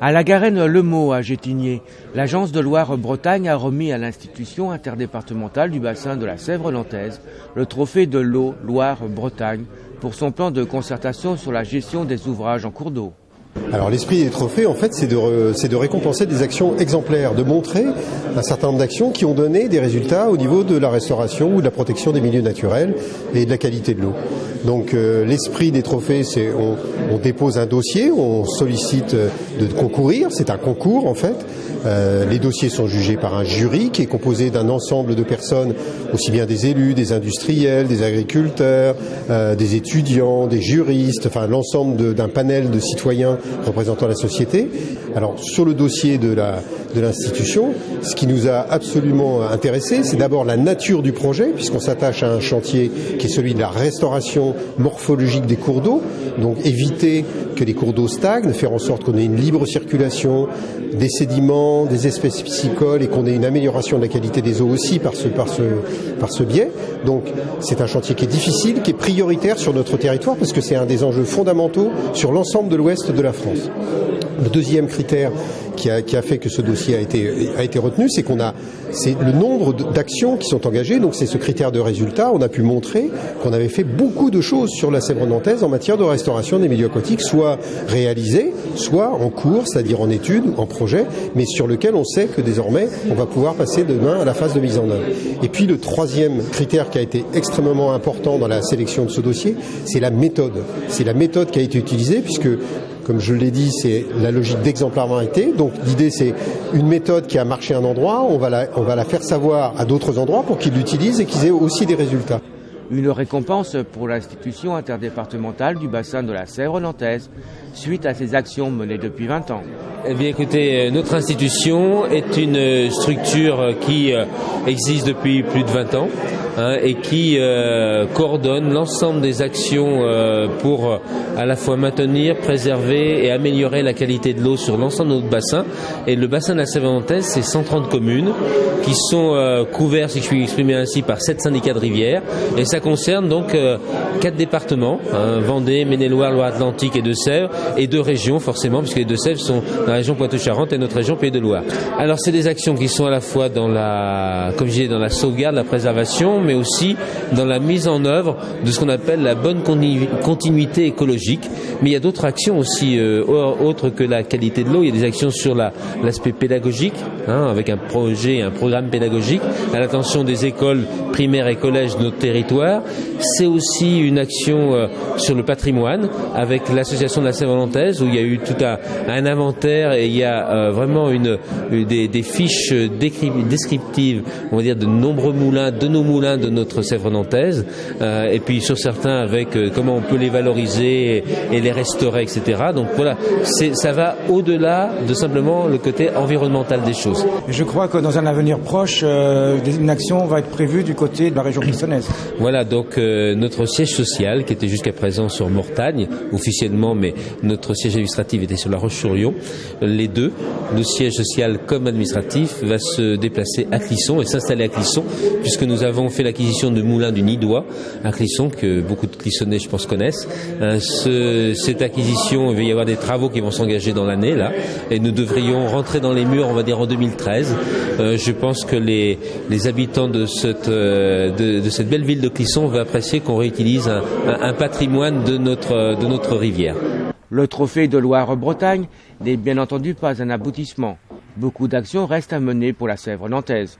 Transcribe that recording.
À la Garenne Le Mot à Gétigné, l'agence de Loire-Bretagne a remis à l'institution interdépartementale du bassin de la Sèvre nantaise le trophée de l'eau Loire-Bretagne pour son plan de concertation sur la gestion des ouvrages en cours d'eau. Alors l'esprit des trophées, en fait, c'est de récompenser des actions exemplaires, de montrer un certain nombre d'actions qui ont donné des résultats au niveau de la restauration ou de la protection des milieux naturels et de la qualité de l'eau. Donc l'esprit des trophées, c'est on dépose un dossier, on sollicite de concourir, c'est un concours en fait. Les dossiers sont jugés par un jury qui est composé d'un ensemble de personnes, aussi bien des élus, des industriels, des agriculteurs, des étudiants, des juristes, enfin l'ensemble d'un panel de citoyens représentant la société. Alors sur le dossier de l'institution, ce qui nous a absolument intéressé, c'est d'abord la nature du projet, puisqu'on s'attache à un chantier qui est celui de la restauration morphologique des cours d'eau, donc éviter que les cours d'eau stagnent, faire en sorte qu'on ait une libre circulation des sédiments, des espèces piscicoles et qu'on ait une amélioration de la qualité des eaux aussi par ce biais. Donc c'est un chantier qui est difficile, qui est prioritaire sur notre territoire parce que c'est un des enjeux fondamentaux sur l'ensemble de l'ouest de la France. Le deuxième critère qui a fait que ce dossier a été retenu, c'est c'est le nombre d'actions qui sont engagées, donc c'est ce critère de résultat. On a pu montrer qu'on avait fait beaucoup de choses sur la Sèvre nantaise en matière de restauration des milieux aquatiques, soit réalisées, soit en cours, c'est-à-dire en études, en projet, mais sur lequel on sait que désormais on va pouvoir passer demain à la phase de mise en œuvre. Et puis le troisième critère qui a été extrêmement important dans la sélection de ce dossier, c'est la méthode. C'est la méthode qui a été utilisée puisque, comme je l'ai dit, c'est la logique d'exemplarité. Donc l'idée, c'est une méthode qui a marché à un endroit, on va la faire savoir à d'autres endroits pour qu'ils l'utilisent et qu'ils aient aussi des résultats. Une récompense pour l'institution interdépartementale du bassin de la Sèvre nantaise suite à ses actions menées depuis 20 ans. Eh bien écoutez, notre institution est une structure qui existe depuis plus de 20 ans et qui coordonne l'ensemble des actions pour à la fois maintenir, préserver et améliorer la qualité de l'eau sur l'ensemble de notre bassin. Et le bassin de la Sèvre nantaise, c'est 130 communes qui sont couvertes, si je puis exprimer ainsi, par 7 syndicats de rivières. Et ça concerne donc 4 départements, Vendée, Maine-et-Loire, Loire-Atlantique et Deux-Sèvres, et 2 régions forcément, puisque les Deux-Sèvres sont dans la région Poitou-Charentes et notre région Pays de Loire. Alors c'est des actions qui sont à la fois dans comme je disais, dans la sauvegarde, la préservation, mais aussi dans la mise en œuvre de ce qu'on appelle la bonne continuité écologique. Mais il y a d'autres actions aussi, autres que la qualité de l'eau. Il y a des actions sur l'aspect pédagogique, avec un projet, un programme pédagogique à l'attention des écoles primaires et collèges de notre territoire. C'est aussi une action sur le patrimoine avec l'association de la Sèvre nantaise où il y a eu tout un inventaire et il y a vraiment des fiches descriptives, on va dire, de nombreux moulins, de nos moulins de notre Sèvre nantaise, et puis sur certains avec comment on peut les valoriser et les restaurer, etc. Donc voilà, ça va au-delà de simplement le côté environnemental des choses. Je crois que dans un avenir proche, une action va être prévue du côté de la région crissonnaise. Voilà, donc notre siège social, qui était jusqu'à présent sur Mortagne, officiellement, mais notre siège administratif était sur La Roche-sur-Yon. Les deux, le siège social comme administratif, va se déplacer à Clisson et s'installer à Clisson, puisque nous avons fait l'acquisition de moulins du Nidois à Clisson, que beaucoup de Clissonnais, je pense, connaissent. Cette acquisition, il va y avoir des travaux qui vont s'engager dans l'année, là, et nous devrions rentrer dans les murs, on va dire, en 2013. Je pense que les habitants de cette belle ville de Clisson vont apprécier qu'on réutilise un patrimoine de notre rivière. Le trophée de Loire-Bretagne n'est bien entendu pas un aboutissement. Beaucoup d'actions restent à mener pour la Sèvre nantaise.